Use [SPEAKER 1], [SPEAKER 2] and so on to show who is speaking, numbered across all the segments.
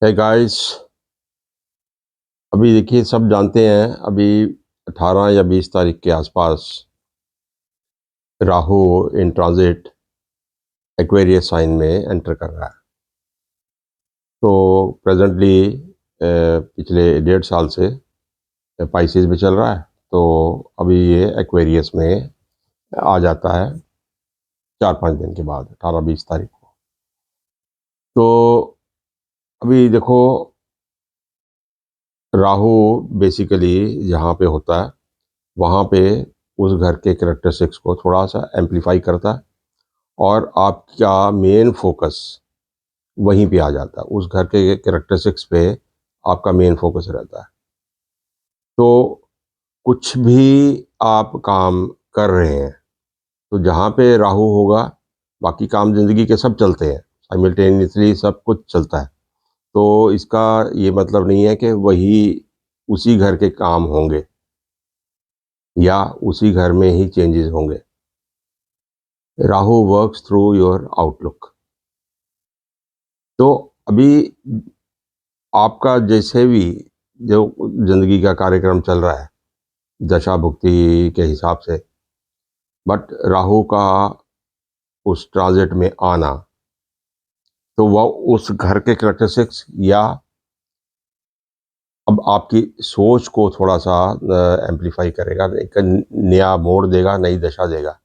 [SPEAKER 1] है गाइस। अभी देखिए, सब जानते हैं अभी 18 या 20 तारीख के आसपास Rahu in transit Aquarius sign में एंटर कर रहा है। तो प्रेजेंटली पिछले 1.5 साल से पाइसेस में चल रहा है। तो अभी ये एक्वेरियस में आ जाता है 4-5 दिन के बाद, 18-20 तारीख को। तो अभी देखो, राहु बेसिकली जहाँ पे होता है वहाँ पे उस घर के कैरेक्टरिस्टिक्स को थोड़ा सा एम्पलीफाई करता है और आपका मेन फोकस वहीं पे आ जाता है। उस घर के कैरेक्टरिस्टिक्स पे आपका मेन फोकस रहता है। तो कुछ भी आप काम कर रहे हैं तो जहाँ पे राहु होगा बाकी काम जिंदगी के सब चलते हैं, साइमल्टेनियसली सब कुछ चलता है। तो इसका ये मतलब नहीं है कि वही उसी घर के काम होंगे या उसी घर में ही चेंजेस होंगे। Rahu works through your outlook. तो अभी आपका जैसे भी जो जिंदगी का कार्यक्रम चल रहा है दशा भुक्ति के हिसाब से, बट राहु का उस ट्रांजिट में आना तो वह उस घर के कैरेक्टरिस्टिक्स या अब आपकी सोच को थोड़ा सा एम्पलीफाई करेगा, एक नया मोड़ देगा, नई दशा देगा।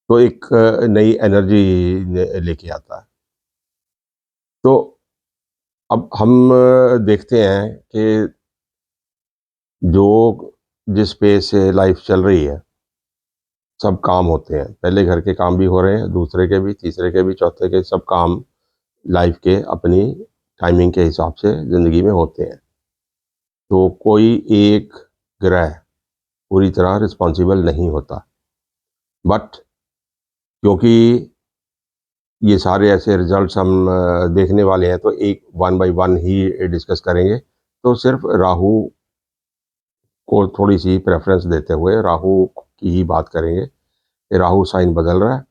[SPEAKER 1] तो एक नई एनर्जी लेके आता है। तो अब हम देखते हैं कि जो जिस पे से लाइफ चल रही है सब काम होते हैं। पहले घर के काम भी हो रहे हैं, दूसरे के भी, तीसरे के भी, चौथे के, सब काम लाइफ के अपनी टाइमिंग के हिसाब से ज़िंदगी में होते हैं। तो कोई एक ग्रह पूरी तरह रिस्पॉन्सिबल नहीं होता। बट क्योंकि ये सारे ऐसे रिजल्ट्स हम देखने वाले हैं तो एक one by one he discuss करेंगे। तो सिर्फ राहु को थोड़ी सी प्रेफरेंस देते हुए राहु की ही बात करेंगे कि राहु साइन बदल रहा है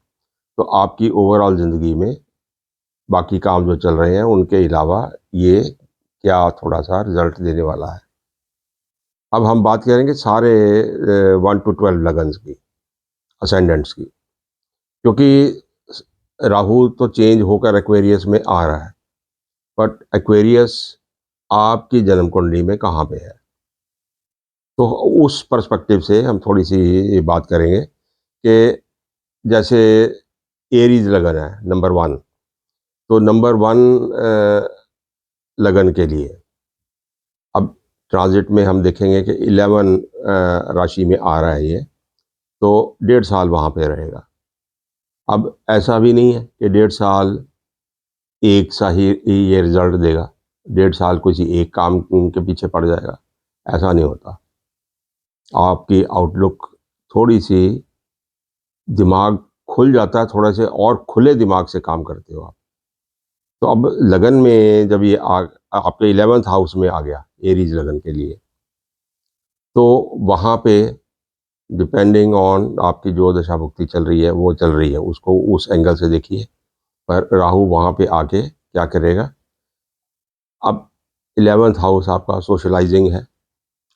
[SPEAKER 1] तो आपकी ओवरऑल ज़िंदगी में बाकी काम जो चल रहे हैं उनके अलावा ये क्या थोड़ा सा रिजल्ट देने वाला है। अब हम बात करेंगे सारे 1 to 12 लगन्स की, असेंडेंट्स की, क्योंकि राहु तो चेंज होकर एक्वेरियस में आ रहा है। बट एक्वेरियस आपकी जन्म कुंडली में कहाँ पे है, तो उस पर्सपेक्टिव से हम थोड़ी सी बात करेंगे कि जैसे एरीज लगन है नंबर 1। तो नंबर 1 लगन के लिए अब ट्रांजिट में हम देखेंगे कि 11 राशि में आ रहा है ये, तो 1.5 साल वहाँ पे रहेगा। अब ऐसा भी नहीं है कि 1.5 साल एक सा ही ये रिजल्ट देगा, 1.5 साल किसी एक काम के पीछे पड़ जाएगा, ऐसा नहीं होता। आपकी आउटलुक थोड़ी सी, दिमाग खुल जाता है, थोड़ा से और खुले दिमाग से काम करते हो आप। तो अब लगन में जब ये आपके 11th हाउस में आ गया एरीज लगन के लिए, तो वहाँ पे डिपेंडिंग ऑन आपकी जो दशा भुक्ति चल रही है वो चल रही है, उसको उस एंगल से देखिए। पर राहु वहाँ पे आके क्या करेगा, अब 11th हाउस आपका सोशलाइजिंग है,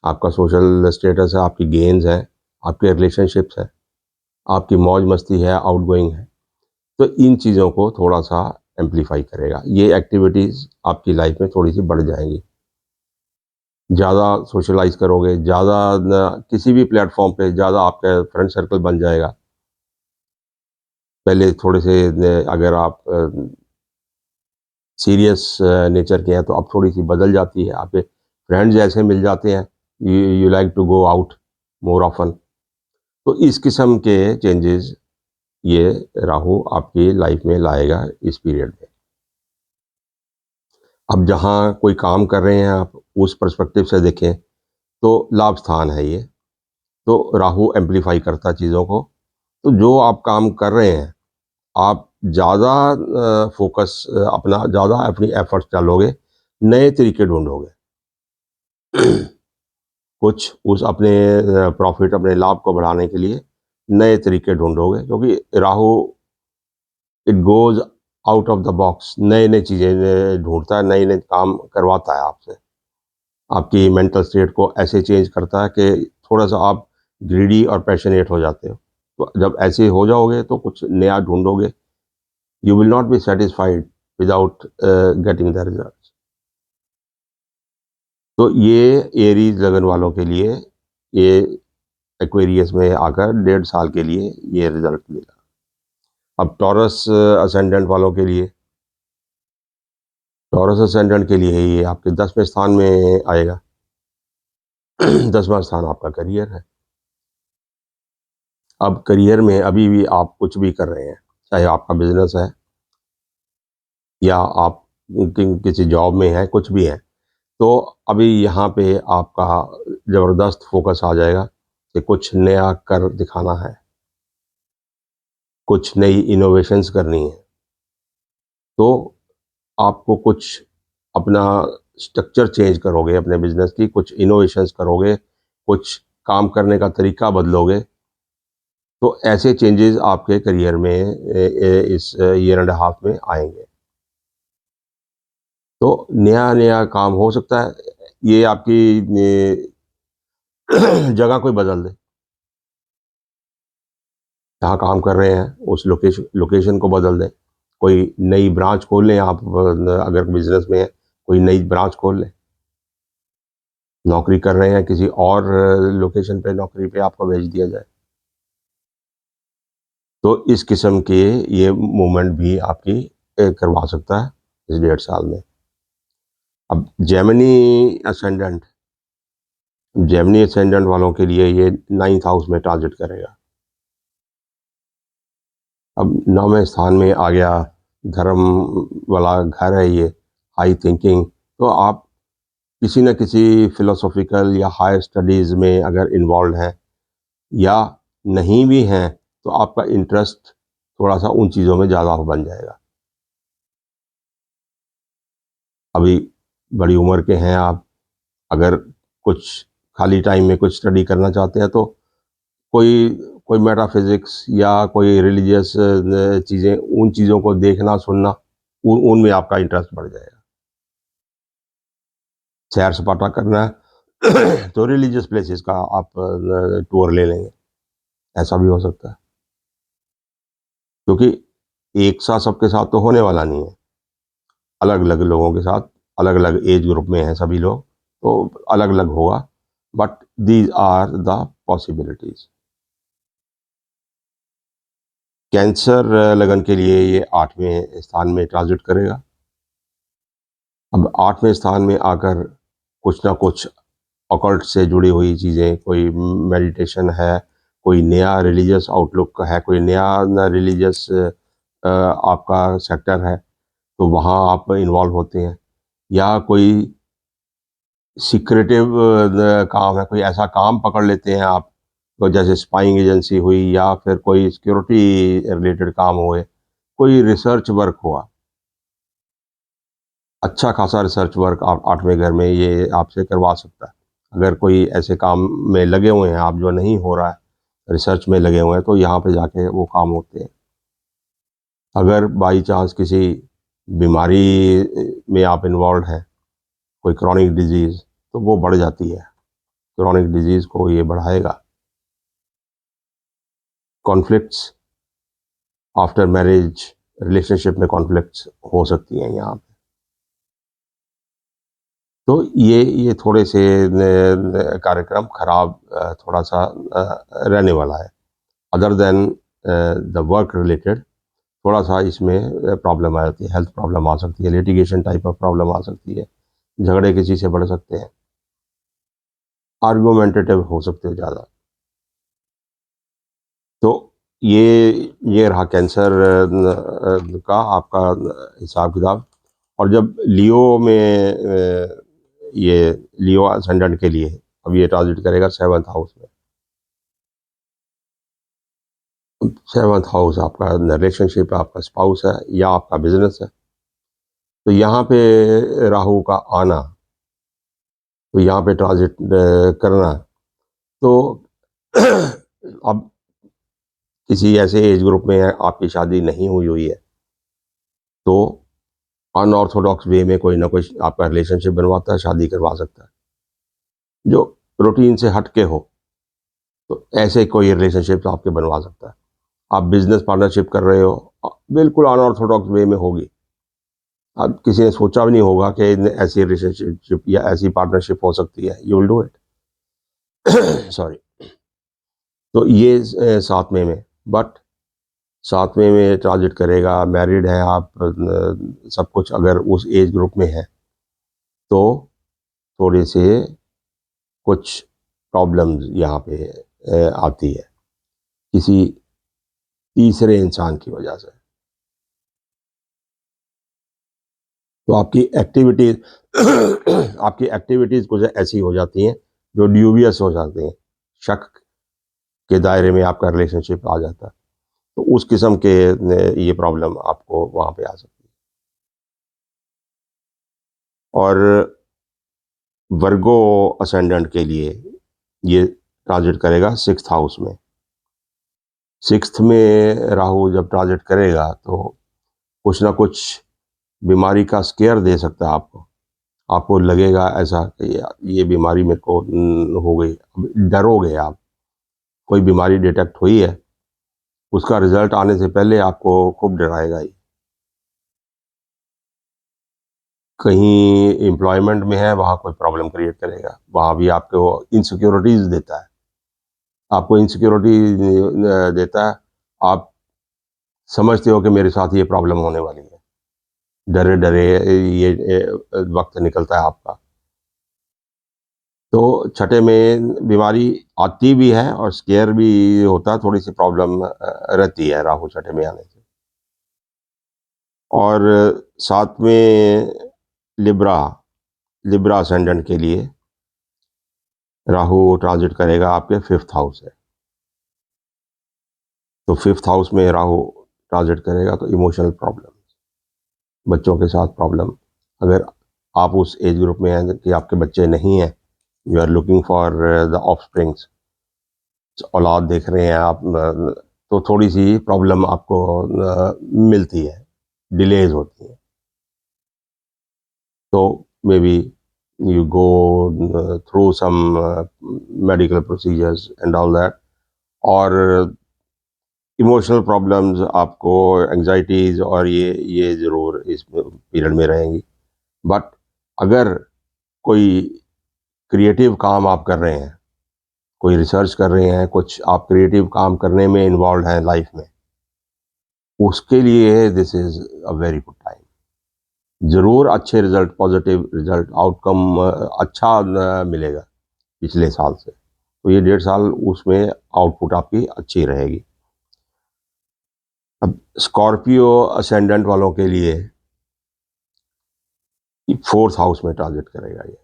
[SPEAKER 1] आपका सोशल स्टेटस है, आपकी गेन्स हैं, आपके रिलेशनशिप्स हैं, आपकी मौज मस्ती है, आउटगोइंग है। तो इन चीज़ों को थोड़ा सा एम्पलीफाई करेगा। ये एक्टिविटीज़ आपकी लाइफ में थोड़ी सी बढ़ जाएंगी। ज़्यादा सोशलाइज करोगे, ज़्यादा किसी भी प्लेटफॉर्म पे ज़्यादा आपका फ्रेंड सर्कल बन जाएगा। पहले थोड़े से अगर आप सीरियस नेचर के हैं तो अब थोड़ी सी बदल जाती है। आपके फ्रेंड्स ऐसे मिल जाते हैं, you like to go out more often. तो इस किस्म के चेंजेस ये राहु आपकी लाइफ में लाएगा इस पीरियड में। अब जहाँ कोई काम कर रहे हैं आप उस पर्सपेक्टिव से देखें तो लाभ स्थान है ये, तो राहु एम्पलीफाई करता है चीज़ों को। तो जो आप काम कर रहे हैं आप ज़्यादा फोकस अपना ज़्यादा अपनी एफर्ट्स डालोगे, नए तरीके ढूंढोगे कुछ उस अपने प्रॉफिट, अपने लाभ को बढ़ाने के लिए नए तरीके ढूंढोगे, क्योंकि Rahu it goes out of the box नए-नए चीज़ें ढूँढता है, नए-नए काम करवाता है आपसे। आपकी मेंटल स्टेट को ऐसे चेंज करता है कि थोड़ा-सा आप ग्रीडी और पैशनेट हो जाते हो। तो जब ऐसे हो जाओगे तो कुछ नया ढूँढोगे, you will not be satisfied without getting the results. तो ये एरीज़ लगन वालों के लिए, ये एक्वेरियस में आकर 1.5 साल के लिए ये रिज़ल्ट मिला। अब टॉरस असेंडेंट वालों के लिए, टॉरस असेंडेंट के लिए ये आपके 10वें स्थान में आएगा। 10वां स्थान आपका करियर है। अब करियर में अभी भी आप कुछ भी कर रहे हैं, चाहे आपका बिज़नेस है या आप किसी जॉब में हैं, कुछ भी हैं, तो अभी यहाँ पे आपका ज़बरदस्त फ़ोकस आ जाएगा कि कुछ नया कर दिखाना है, कुछ नई इनोवेशंस करनी है। तो आपको कुछ अपना स्ट्रक्चर चेंज करोगे अपने बिज़नेस की, कुछ इनोवेशंस करोगे, कुछ काम करने का तरीका बदलोगे, तो ऐसे चेंजेस आपके करियर में इस ईयर एंड हाफ में आएँगे। तो नया-नया काम हो सकता है, ये आपकी जगह कोई बदल दे। जहाँ काम कर रहे हैं, उस लोकेशन को बदल दें। कोई नई ब्रांच खोल लें आप, अगर बिज़नेस में है, कोई नई ब्रांच खोल लें। नौकरी कर रहे हैं, किसी और लोकेशन पे नौकरी पे आपको भेज दिया जाए। तो इस किस्म के ये मूवमेंट भी आपकी करवा सकता है इस 1.5 साल में। अब जेमिनी असेंडेंट वालों के लिए ये 9th हाउस में ट्रांज़िट करेगा। अब 9वें स्थान में आ गया, धर्म वाला घर है ये, हाई थिंकिंग। तो आप किसी न किसी फ़िलोसॉफ़िकल या हायर स्टडीज़ में अगर इन्वॉल्वड हैं या नहीं भी हैं, तो आपका इंटरेस्ट थोड़ा-सा उन चीज़ों में ज़्यादा बन जाएगा। अभी बड़ी उम्र के हैं आप, अगर कुछ खाली टाइम में कुछ स्टडी करना चाहते हैं, तो कोई कोई मेटाफिज़िक्स या कोई रिलीजियस चीज़ें, उन चीज़ों को देखना, सुनना, उनमें आपका इंटरेस्ट बढ़ जाएगा। सैर-सपाटा करना है तो रिलीजियस प्लेसेस का आप टूर ले लेंगे, ऐसा भी हो सकता है। क्योंकि एक साथ सबके साथ तो होने वाला नहीं है। अलग-अलग लोगों के साथ, अलग-अलग एज ग्रुप में हैं सभी लोग, तो अलग-अलग होगा, but these are the possibilities. Cancer लगन के लिए ये 8वें स्थान में ट्रांज़िट करेगा। अब 8वें स्थान में आकर कुछ ना कुछ ऑकल्ट से जुड़ी हुई चीज़ें, कोई मेडिटेशन है, कोई नया रिलीजियस आउटलुक है, कोई नया न रिलीजियस आपका सेक्टर है, तो वहाँ आप इन्वॉल्व होते हैं। या कोई सीक्रेटिव काम है, कोई ऐसा काम पकड़ लेते हैं आप, तो जैसे स्पाइंग एजेंसी हुई या फिर कोई सिक्योरिटी रिलेटेड काम हुए, कोई रिसर्च वर्क हुआ। अच्छा खासा रिसर्च वर्क आप 8वें घर में ये आपसे करवा सकता है। अगर कोई ऐसे काम में लगे हुए हैं आप, जो नहीं हो रहा है, रिसर्च में लगे हुए हैं, तो यहाँ पे जाके वो काम होते हैं। अगर बाई चांस किसी बीमारी में आप इन्वॉल्वड हैं, कोई क्रॉनिक डिज़ीज़, तो वो बढ़ जाती है। क्रॉनिक डिज़ीज़ को ये बढ़ाएगा। कॉन्फ्लिक्ट्स आफ्टर मैरिज, रिलेशनशिप में कॉन्फ्लिक्ट्स हो सकती हैं यहाँ पे। तो ये थोड़े से कार्यक्रम खराब थोड़ा-सा रहने वाला है। Other than the work related, थोड़ा-सा इसमें प्रॉब्लम आ जाती है, हेल्थ प्रॉब्लम आ सकती है, लिटिगेशन टाइप ऑफ प्रॉब्लम आ सकती है, झगड़े किसी से बढ़ सकते हैं, आर्गुमेंटेटिव हो सकते हो ज़्यादा। तो ये रहा कैंसर का आपका हिसाब-किताब। और जब लियो में ये लियो असेंडेंट के लिए अब ये ट्रांज़िट करेगा 7th हाउस में। 7th हाउस आपका रिलेशनशिप, आपका स्पाउस है या आपका बिज़नेस है। तो यहाँ पे राहु का आना, तो यहाँ पे ट्रांज़िट करना, तो अब किसी ऐसे एज ग्रुप में है, आपकी शादी नहीं हुई हुई है, तो अनऑर्थोडॉक्स वे में कोई ना कोई आपका रिलेशनशिप बनवाता है, शादी करवा सकता है। जो रूटीन से हट के हो, तो ऐसे कोई रिलेशनशिप आपके बनवा सकता है। आप बिजनेस पार्टनरशिप कर रहे हो, बिल्कुल अनऑर्थोडॉक्स वे में होगी। अब किसी ने सोचा भी नहीं होगा कि ऐसी रिलेशनशिप या ऐसी पार्टनरशिप हो सकती है। You will do it. Sorry. तो ये 7वें में, बट 7वें में ट्रांजिट करेगा, मैरिड है आप, सब कुछ अगर उस एज ग्रुप में है, तो थोड़े से कुछ प्रॉब्लम्स यहाँ पे आती है किसी तीसरे इंसान की वजह से। तो आपकी एक्टिविटीज कुछ ऐसी हो जाती हैं जो ड्यूबियस हो जाती हैं, शक के दायरे में आपका रिलेशनशिप आ जाता है। तो उस किस्म के ये प्रॉब्लम आपको वहाँ पे आ सकती है। और वर्गो असेंडेंट के लिए ये ट्रांजिट करेगा 6th हाउस में। 6th में राहु जब ट्रांजिट करेगा तो कुछ ना कुछ बीमारी का स्केयर दे सकता है आपको। आपको लगेगा ऐसा कि ये बीमारी मेरे को हो गई, डरोगे आप। कोई बीमारी डिटेक्ट हुई है, उसका रिजल्ट आने से पहले आपको खूब डराएगा ही। कहीं एम्प्लॉयमेंट में है, वहाँ कोई प्रॉब्लम क्रिएट करेगा, वहाँ भी आपको इनसिक्योरिटीज देता है। आपको इनसिक्योरिटी देता है, आप समझते हो कि मेरे साथ ये प्रॉब्लम होने वाली है, डरे डरे ये वक्त निकलता है आपका। तो छठे में बीमारी आती भी है और स्केयर भी होता है, थोड़ी सी प्रॉब्लम रहती है राहु छठे में आने से। और 7वें लिब्रा लिब्रा असेंडेंट के लिए राहु ट्रांजिट करेगा आपके 5th हाउस है। तो 5th हाउस में राहु ट्रांजिट करेगा तो इमोशनल प्रॉब्लम, बच्चों के साथ प्रॉब्लम। अगर आप उस एज ग्रुप में हैं कि आपके बच्चे नहीं हैं, you are looking for the offsprings, औलाद देख रहे हैं आप, तो थोड़ी सी प्रॉब्लम आपको मिलती है, डिलेज होती है। तो may be you go through some medical procedures and all that, और इमोशनल प्रॉब्लम्स आपको, एंजाइटीज और ये ज़रूर इस पीरियड में रहेंगी। बट अगर कोई क्रिएटिव काम आप कर रहे हैं, कोई रिसर्च कर रहे हैं, कुछ आप क्रिएटिव काम करने में इन्वॉल्व हैं लाइफ में, उसके लिए this is a very good time. ज़रूर अच्छे रिजल्ट, पॉजिटिव रिजल्ट, आउटकम अच्छा मिलेगा पिछले साल से। तो ये 1.5 साल उसमें आउटपुट आपकी अच्छी रहेगी। अब स्कॉर्पियो असेंडेंट वालों के लिए 4th हाउस में ट्रांजिट करेगा ये,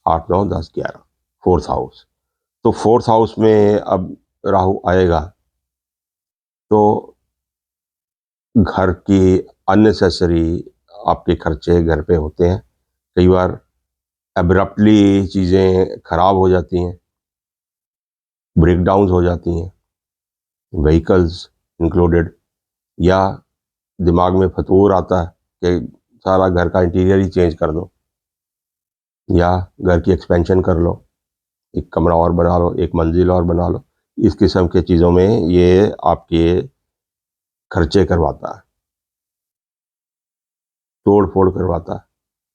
[SPEAKER 1] 8, 9, 10, 11, 4th हाउस। तो 4th हाउस में अब राहु आएगा तो घर की अननेसेसरी आपके खर्चे घर पे होते हैं। कई बार एब्रप्टली चीज़ें खराब हो जाती हैं, ब्रेकडाउन्स हो जाती हैं, व्हीकल्स इंक्लूडेड, या दिमाग में फतूर आता है कि सारा घर का इंटीरियर ही चेंज कर दो, या घर की एक्सपेंशन कर लो, एक कमरा और बना लो, एक मंजिल और बना लो। इस किस्म के चीज़ों में ये आपके खर्चे करवाता है, तोड़ फोड़ करवाता है।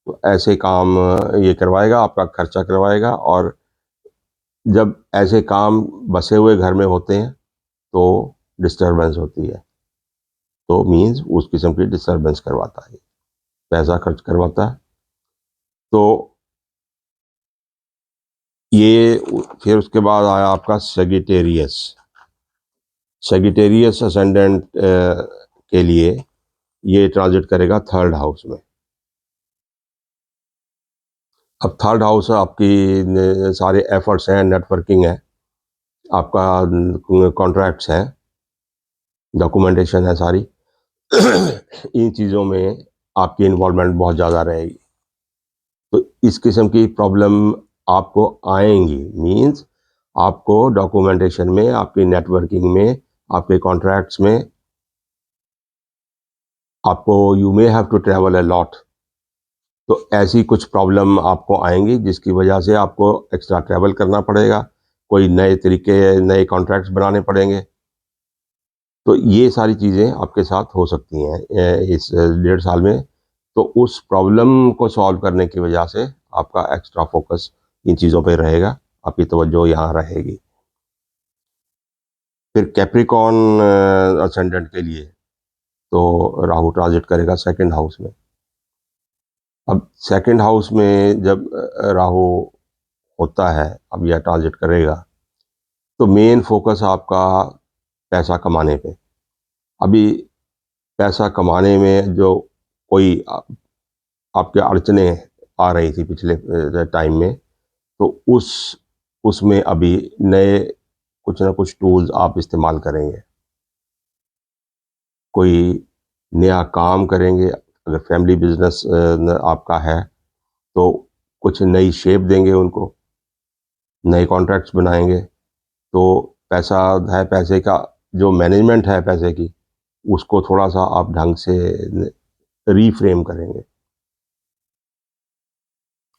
[SPEAKER 1] तो ऐसे काम ये करवाएगा, आपका खर्चा करवाएगा। और जब ऐसे काम बसे हुए घर में होते हैं तो डिस्टर्बेंस होती है, तो मीन्स उस किस्म की डिस्टर्बेंस करवाता है, पैसा खर्च करवाता है। तो ये फिर उसके बाद आया आपका सेगिटेरियस। सेगिटेरियस असेंडेंट के लिए ये ट्रांजिट करेगा 3rd हाउस में। अब 3rd हाउस आपकी सारे एफर्ट्स हैं, नेटवर्किंग है, आपका कॉन्ट्रैक्ट्स हैं, डॉक्यूमेंटेशन है सारी। इन चीज़ों में आपकी इन्वॉल्वमेंट बहुत ज़्यादा रहेगी। तो इस किस्म की प्रॉब्लम आपको आएंगी, मीन्स आपको डॉक्यूमेंटेशन में, आपकी नेटवर्किंग में, आपके कॉन्ट्रैक्ट्स में आपको you may have to travel a lot. तो ऐसी कुछ प्रॉब्लम आपको आएँगी जिसकी वजह से आपको एक्स्ट्रा ट्रैवल करना पड़ेगा, कोई नए तरीके, नए कॉन्ट्रैक्ट्स बनाने पड़ेंगे। तो ये सारी चीज़ें आपके साथ हो सकती हैं इस 1.5 साल में। तो उस प्रॉब्लम को सॉल्व करने की वजह से आपका एक्स्ट्रा फ़ोकस इन चीज़ों पे रहेगा, आपकी तवज्जो यहाँ रहेगी। फिर कैप्रिकॉर्न असेंडेंट के लिए तो राहु ट्रांज़िट करेगा सेकंड हाउस में। अब सेकंड हाउस में जब राहु होता है, अब यह ट्रांज़िट करेगा, तो मेन फ़ोकस आपका पैसा कमाने पे। अभी पैसा कमाने में जो कोई आपके अड़चनें आ रही थी पिछले टाइम में, तो उसमें अभी नए कुछ ना कुछ टूल्स आप इस्तेमाल करेंगे। कोई नया काम करेंगे, अगर फैमिली बिज़नेस आपका है, तो कुछ नई शेप देंगे उनको, नए कॉन्ट्रैक्ट्स बनाएँगे। तो पैसा है, पैसे का जो मैनेजमेंट है पैसे की, उसको थोड़ा-सा आप ढंग से रीफ्रेम करेंगे।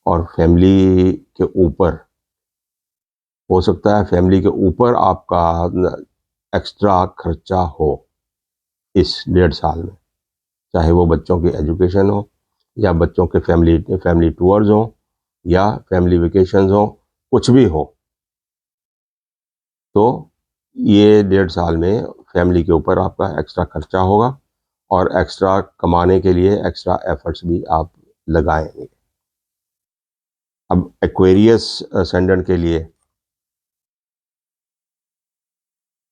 [SPEAKER 1] और फैमिली के ऊपर हो सकता है, फैमिली के ऊपर आपका एक्स्ट्रा खर्चा हो इस 1.5 साल में, चाहे वो बच्चों की एजुकेशन हो, या बच्चों के फैमिली फैमिली टूर्स हों, या फैमिली वेकेशंस हों, कुछ भी हो। तो ये 1.5 साल में फैमिली के ऊपर आपका एक्स्ट्रा खर्चा होगा, और एक्स्ट्रा कमाने के लिए एक्स्ट्रा एफर्ट्स भी आप लगाएंगे। अब एक्वेरियस असेंडेंट के लिए,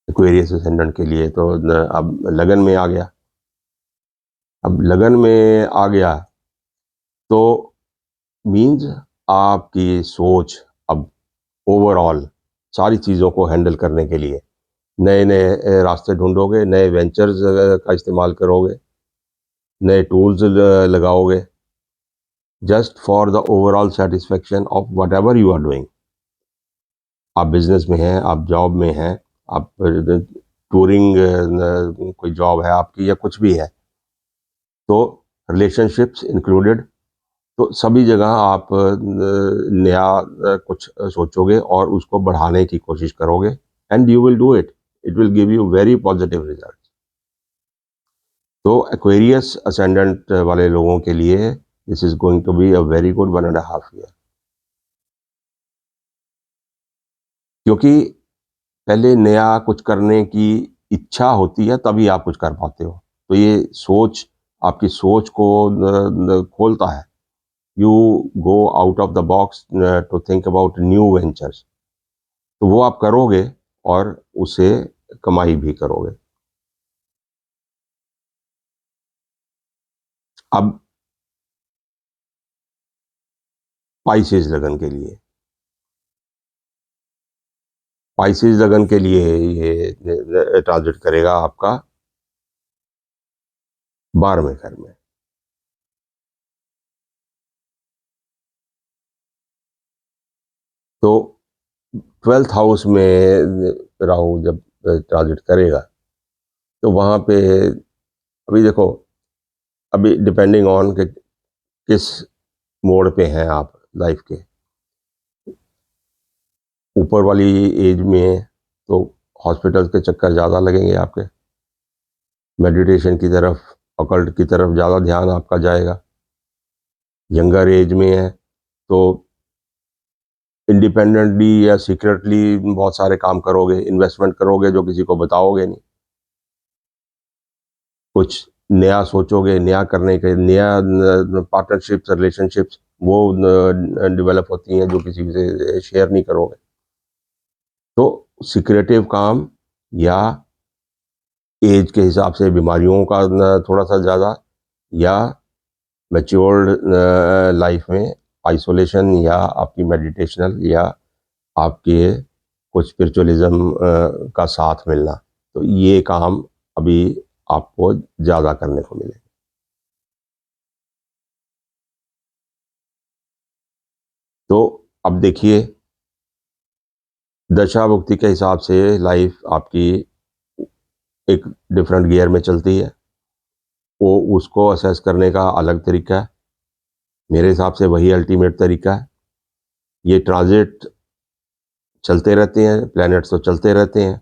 [SPEAKER 1] एक्वेरियस असेंडेंट के लिए तो अब लगन में आ गया। अब लगन में आ गया तो मीन्स आपकी सोच अब ओवरऑल सारी चीज़ों को हैंडल करने के लिए नए-नए रास्ते ढूँढोगे, नए वेंचर्स का इस्तेमाल करोगे, नए टूल्स लगाओगे, just for the overall satisfaction of whatever you are doing. आप बिज़नेस में हैं, आप जॉब में हैं, आप टूरिंग कोई जॉब है आपकी, या कुछ भी है, तो रिलेशनशिप्स इंक्लूडेड, तो सभी जगह आप नया कुछ सोचोगे और उसको बढ़ाने की कोशिश करोगे, and you will do it. It will give you very positive result. तो एक्वेरियस असेंडेंट वाले लोगों के लिए this is going to be a very good 1.5 year, क्योंकि पहले नया कुछ करने की इच्छा होती है, तभी आप कुछ कर पाते हो। तो ये सोच आपकी सोच को खोलता है। You go out of the box to think about new ventures. तो वो आप करोगे, और उसे कमाई भी करोगे। अब स्पाइसेस लगन के लिए, स्पाइसेस लगन के लिए ये ट्रांजिट करेगा आपका 12वें घर में। तो 12th हाउस में राहु जब ट्रांजिट करेगा, तो वहाँ पे अभी देखो, अभी डिपेंडिंग ऑन कि किस मोड़ पे हैं आप लाइफ के। ऊपर वाली एज में तो हॉस्पिटल के चक्कर ज़्यादा लगेंगे आपके, मेडिटेशन की तरफ, ऑकल्ट की तरफ ज़्यादा ध्यान आपका जाएगा। यंगर एज में है तो इंडिपेंडेंटली या सीक्रेटली बहुत सारे काम करोगे, इन्वेस्टमेंट करोगे जो किसी को बताओगे नहीं, कुछ नया सोचोगे, नया करने के, नया पार्टनरशिप्स, रिलेशनशिप्स वो डेवलप होती हैं जो किसी से शेयर नहीं करोगे। तो सीक्रेटिव काम, या एज के हिसाब से बीमारियों का थोड़ा सा ज़्यादा, या मैच्योर्ड लाइफ में आइसोलेशन, या आपकी मेडिटेशनल, या आपके कुछ स्पिरिचुअलिज्म का साथ मिलना, तो ये काम अभी आपको ज़्यादा करने को मिले। तो अब देखिए, दशा भुक्ति के हिसाब से लाइफ आपकी एक डिफरेंट गियर में चलती है। वो उसको असेस करने का अलग तरीका है। मेरे हिसाब से वही अल्टीमेट तरीका है। ये ट्रांजिट चलते रहते हैं, प्लैनेट्स तो चलते रहते हैं।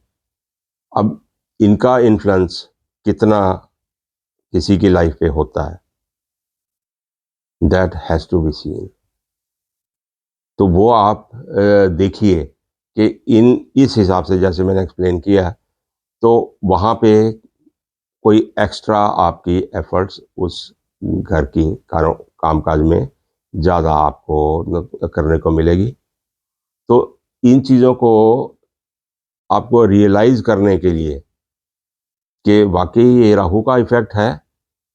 [SPEAKER 1] अब इनका इन्फ्लुएंस कितना किसी की लाइफ पे होता है, that has to be seen. तो वो आप देखिए कि इस हिसाब से जैसे मैंने एक्सप्लेन किया, तो वहाँ पे कोई एक्स्ट्रा आपकी एफर्ट्स उस घर की कामकाज में ज़्यादा आपको करने को मिलेगी। तो इन चीज़ों को आपको रियलाइज़ करने के लिए कि वाक़ई ये राहु का इफ़ेक्ट है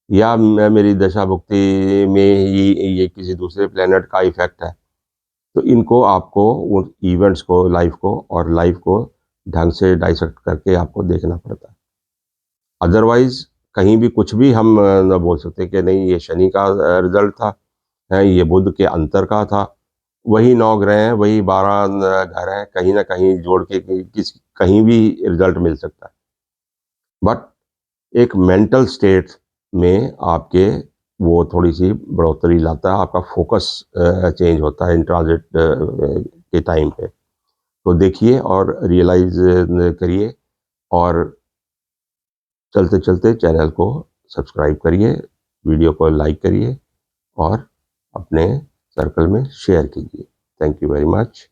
[SPEAKER 1] या मेरी दशा भुक्ति में ये किसी दूसरे प्लैनेट का इफ़ेक्ट है। तो इनको आपको उन इवेंट्स को, लाइफ़ को ढंग से डाइसेक्ट करके आपको देखना पड़ता है। अदरवाइज़ कहीं भी कुछ भी हम ना बोल सकते कि नहीं ये शनि का रिज़ल्ट था, ये बुध के अंतर का था। वही 9 ग्रह हैं, वही 12 घर हैं, कहीं न कहीं जोड़ के कहीं भी रिज़ल्ट मिल सकता है। बट एक मेंटल स्टेट में आपके वो थोड़ी-सी बढ़ोतरी लाता है, आपका फ़ोकस चेंज होता है इन ट्रांज़िट के टाइम पे। तो देखिए और रियलाइज़ करिए और चलते-चलते चैनल को सब्सक्राइब करिए, वीडियो को लाइक करिए और अपने सर्कल में शेयर कीजिए। Thank you very much.